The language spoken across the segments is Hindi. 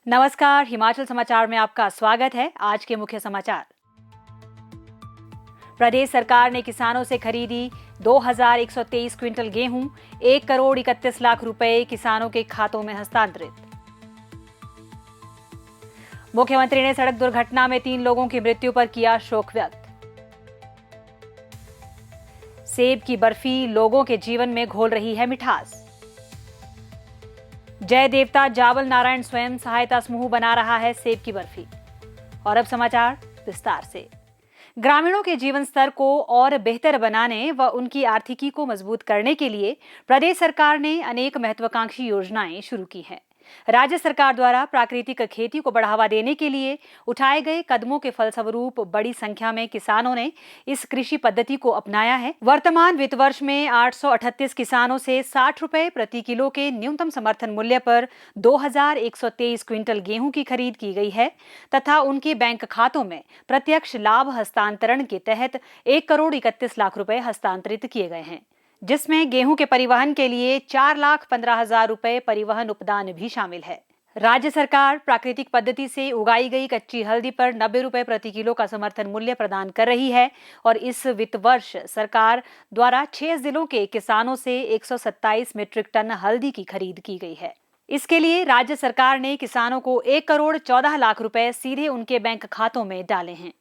नमस्कार, हिमाचल समाचार में आपका स्वागत है। आज के मुख्य समाचार। प्रदेश सरकार ने किसानों से खरीदी 2123 क्विंटल गेहूं, 1 करोड़ 31 लाख रुपए किसानों के खातों में हस्तांतरित। मुख्यमंत्री ने सड़क दुर्घटना में 3 लोगों की मृत्यु पर किया शोक व्यक्त। सेब की बर्फी लोगों के जीवन में घोल रही है मिठास। जय देवता जाबल नारायण स्वयं सहायता समूह बना रहा है सेब की बर्फी। और अब समाचार विस्तार से। ग्रामीणों के जीवन स्तर को और बेहतर बनाने व उनकी आर्थिकी को मजबूत करने के लिए प्रदेश सरकार ने अनेक महत्वाकांक्षी योजनाएं शुरू की हैं। राज्य सरकार द्वारा प्राकृतिक खेती को बढ़ावा देने के लिए उठाए गए कदमों के फलस्वरूप बड़ी संख्या में किसानों ने इस कृषि पद्धति को अपनाया है। वर्तमान वित्त वर्ष में 838 किसानों से 60 रुपए प्रति किलो के न्यूनतम समर्थन मूल्य पर 2123 क्विंटल गेहूं की खरीद की गई है तथा उनके बैंक खातों में प्रत्यक्ष लाभ हस्तांतरण के तहत 1 करोड़ 31 लाख रुपए हस्तांतरित किए गए हैं, जिसमें गेहूं के परिवहन के लिए 4,15,000 रुपए परिवहन उपदान भी शामिल है। राज्य सरकार प्राकृतिक पद्धति से उगाई गई कच्ची हल्दी पर 90 रुपए प्रति किलो का समर्थन मूल्य प्रदान कर रही है और इस वित्त वर्ष सरकार द्वारा 6 जिलों के किसानों से 127 मीट्रिक टन हल्दी की खरीद की गई है। इसके लिए राज्य सरकार ने किसानों को 1 करोड़ 14 लाख रुपए सीधे उनके बैंक खातों में डाले हैं।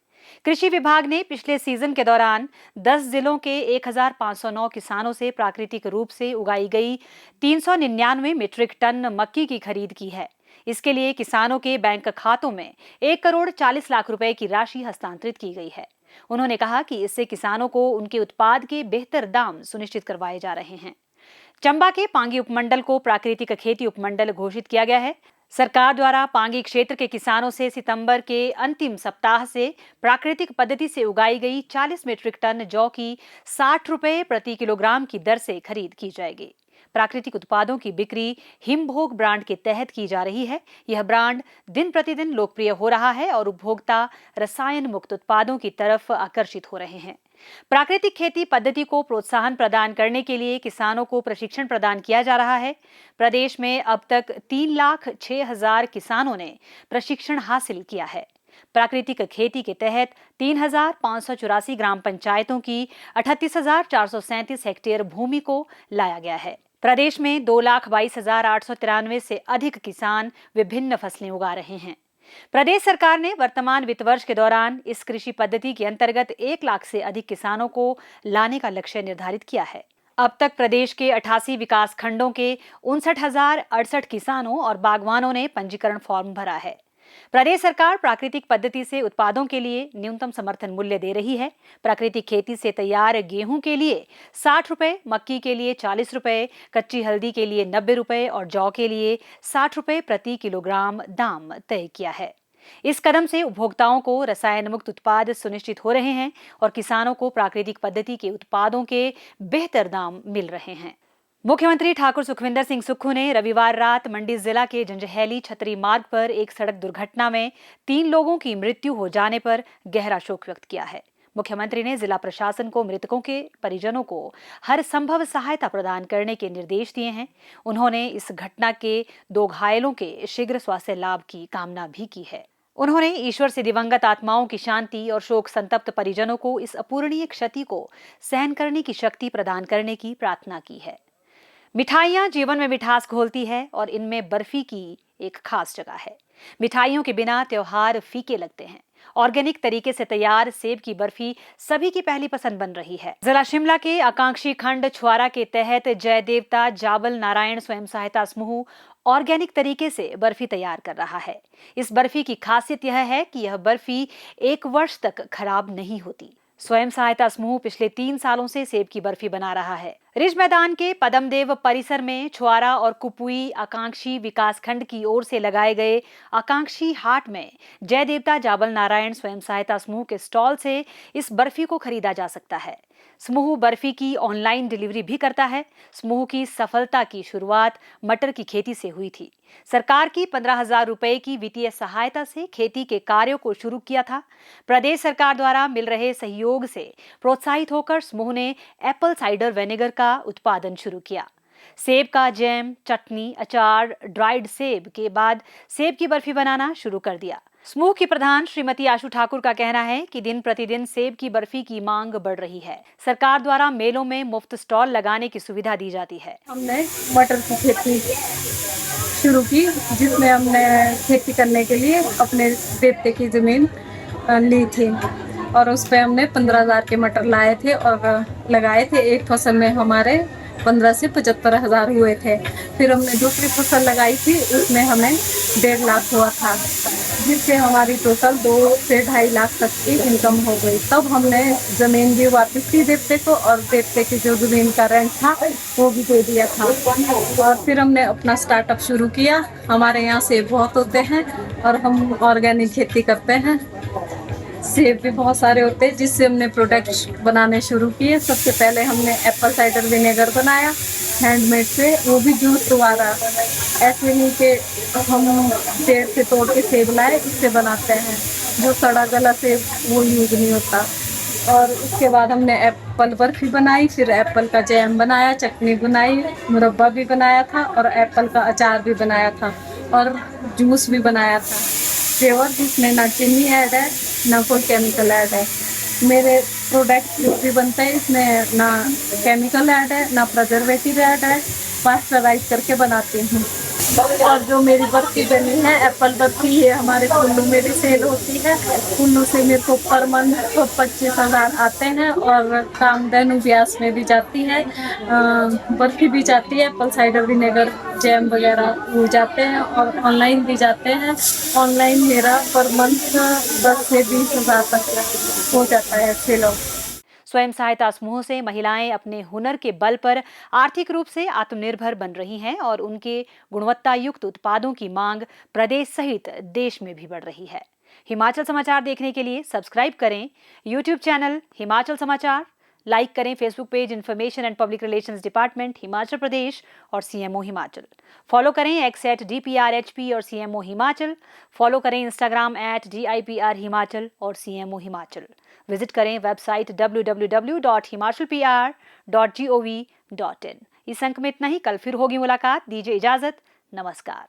कृषि विभाग ने पिछले सीजन के दौरान 10 जिलों के 1509 किसानों से प्राकृतिक रूप से उगाई गई 399 मीट्रिक टन मक्की की खरीद की है। इसके लिए किसानों के बैंक खातों में 1 करोड़ 40 लाख रुपए की राशि हस्तांतरित की गई है। उन्होंने कहा कि इससे किसानों को उनके उत्पाद के बेहतर दाम सुनिश्चित करवाए जा रहे हैं। चंबा के पांगी उपमंडल को प्राकृतिक खेती उपमंडल घोषित किया गया है। सरकार द्वारा पांगी क्षेत्र के किसानों से सितंबर के अंतिम सप्ताह से प्राकृतिक पद्धति से उगाई गई 40 मीट्रिक टन जौ की 60 रुपए प्रति किलोग्राम की दर से खरीद की जाएगी। प्राकृतिक उत्पादों की बिक्री हिमभोग ब्रांड के तहत की जा रही है। यह ब्रांड दिन प्रतिदिन लोकप्रिय हो रहा है और उपभोक्ता रसायन मुक्त उत्पादों की तरफ आकर्षित हो रहे हैं। प्राकृतिक खेती पद्धति को प्रोत्साहन प्रदान करने के लिए किसानों को प्रशिक्षण प्रदान किया जा रहा है। प्रदेश में अब तक 3,06,000 किसानों ने प्रशिक्षण हासिल किया है। प्राकृतिक खेती के तहत 3,584 ग्राम पंचायतों की 38,437 हेक्टेयर भूमि को लाया गया है। प्रदेश में 2,22,893 से अधिक किसान विभिन्न फसलें उगा रहे हैं। प्रदेश सरकार ने वर्तमान वित्त वर्ष के दौरान इस कृषि पद्धति के अंतर्गत 1 लाख से अधिक किसानों को लाने का लक्ष्य निर्धारित किया है। अब तक प्रदेश के 88 विकास खंडों के 59,068 किसानों और बागवानों ने पंजीकरण फॉर्म भरा है। प्रदेश सरकार प्राकृतिक पद्धति से उत्पादों के लिए न्यूनतम समर्थन मूल्य दे रही है। प्राकृतिक खेती से तैयार गेहूं के लिए 60 रुपए, मक्की के लिए 40 रुपए, कच्ची हल्दी के लिए 90 रुपए और जौ के लिए 60 रुपए प्रति किलोग्राम दाम तय किया है। इस कदम से उपभोक्ताओं को रसायन मुक्त उत्पाद सुनिश्चित हो रहे हैं और किसानों को प्राकृतिक पद्धति के उत्पादों के बेहतर दाम मिल रहे हैं। मुख्यमंत्री ठाकुर सुखविंदर सिंह सुक्खू ने रविवार रात मंडी जिला के जंजैहली छतरी मार्ग पर एक सड़क दुर्घटना में 3 लोगों की मृत्यु हो जाने पर गहरा शोक व्यक्त किया है। मुख्यमंत्री ने जिला प्रशासन को मृतकों के परिजनों को हर संभव सहायता प्रदान करने के निर्देश दिए हैं। उन्होंने इस घटना के 2 घायलों के शीघ्र स्वास्थ्य लाभ की कामना भी की है। उन्होंने ईश्वर से दिवंगत आत्माओं की शांति और शोक संतप्त परिजनों को इस अपूरणीय क्षति को सहन करने की शक्ति प्रदान करने की प्रार्थना की है। मिठाइयाँ जीवन में मिठास घोलती है और इनमें बर्फी की एक खास जगह है। मिठाइयों के बिना त्योहार फीके लगते हैं। ऑर्गेनिक तरीके से तैयार सेब की बर्फी सभी की पहली पसंद बन रही है। जिला शिमला के आकांक्षी खंड छुआरा के तहत जय देवता जाबल नारायण स्वयं सहायता समूह ऑर्गेनिक तरीके से बर्फी तैयार कर रहा है। इस बर्फी की खासियत यह है कि यह बर्फी 1 वर्ष तक खराब नहीं होती। स्वयं सहायता समूह पिछले 3 सालों से सेब की बर्फी बना रहा है। रिज मैदान के पदमदेव परिसर में छुआरा और कुपुई आकांक्षी विकास खंड की ओर से लगाए गए आकांक्षी हाट में जय देवता जाबल नारायण स्वयं सहायता समूह के स्टॉल से इस बर्फी को खरीदा जा सकता है। समूह बर्फी की ऑनलाइन डिलीवरी भी करता है। समूह की सफलता की शुरुआत मटर की खेती से हुई थी। सरकार की 15,000 रुपए की वित्तीय सहायता से खेती के कार्यों को शुरू किया था। प्रदेश सरकार द्वारा मिल रहे सहयोग से प्रोत्साहित होकर समूह ने एप्पल साइडर विनेगर का उत्पादन शुरू किया। सेब का जैम, चटनी, अचार, ड्राइड सेब के बाद सेब की बर्फी बनाना शुरू कर दिया। समूह की प्रधान श्रीमती आशु ठाकुर का कहना है कि दिन प्रतिदिन सेब की बर्फी की मांग बढ़ रही है। सरकार द्वारा मेलों में मुफ्त स्टॉल लगाने की सुविधा दी जाती है। हमने मटर की खेती शुरू की, जिसमें हमने खेती करने के लिए अपने देवते की जमीन ली थी और उस पे हमने 15,000 के मटर लाए थे और लगाए थे। एक फसल में हमारे 15 से 75,000 हुए थे। फिर हमने दूसरी फसल लगाई थी, उसमें हमें 1.5 लाख हुआ था, जिससे हमारी टोटल 2 से 2.5 लाख तक की इनकम हो गई। तब हमने जमीन भी वापस की देवते को और देवते की जो जमीन का रेंट था वो भी दे दिया था। और फिर हमने अपना स्टार्टअप शुरू किया। हमारे यहाँ सेब बहुत होते हैं और हम ऑर्गेनिक खेती करते हैं। सेब भी बहुत सारे होते हैं, जिससे हमने प्रोडक्ट बनाने शुरू किए। सबसे पहले हमने एप्पल साइडर विनेगर बनाया हैंडमेड से, वो भी जूस द्वारा, ऐसे नहीं कि हम पेड़ से तोड़ के सेब लाए इससे बनाते हैं। जो सड़ा गला सेब वो यूज नहीं होता। और उसके बाद हमने एप्पल बर्फी बनाई, फिर एप्पल का जैम बनाया, चटनी बनाई, मुरब्बा भी बनाया था और एप्पल का अचार भी बनाया था और जूस भी बनाया था फ्लेवर, जिसमें ना चीनी ऐड है ना कोई केमिकल ऐड है। मेरे प्रोडक्ट जो भी बनते हैं इसमें ना केमिकल ऐड है ना प्रिजर्वेटिव ऐड है, पास्चराइज करके बनाती हूँ। और जो मेरी बर्फी बनी है एप्पल बर्फी, ये हमारे कुल्लू में भी सेल होती है। कुल्लू से मेरे को पर मंथ 25,000 आते हैं और कामधेनु ब्यास में भी जाती है, बर्फी भी जाती है, एप्पल साइडर विनेगर जैम वगैरह वो जाते हैं और ऑनलाइन भी जाते हैं। ऑनलाइन मेरा पर मंथ 10 से 20,000 तक हो जाता है सेल। स्वयं सहायता समूह से महिलाएं अपने हुनर के बल पर आर्थिक रूप से आत्मनिर्भर बन रही हैं और उनके गुणवत्ता युक्त उत्पादों की मांग प्रदेश सहित देश में भी बढ़ रही है। हिमाचल समाचार देखने के लिए सब्सक्राइब करें यूट्यूब चैनल हिमाचल समाचार, लाइक करें Facebook page information and public relations department Himachal Pradesh और सीएमओ हिमाचल। फॉलो करें @DPRHP और सीएमओ हिमाचल। फॉलो करें इंस्टाग्राम @DIPR हिमाचल और सीएमओ हिमाचल। विजिट करें वेबसाइट www.himalpr.gov.in। इस अंक में इतना ही। कल फिर होगी मुलाकात। दीजिए इजाजत। नमस्कार।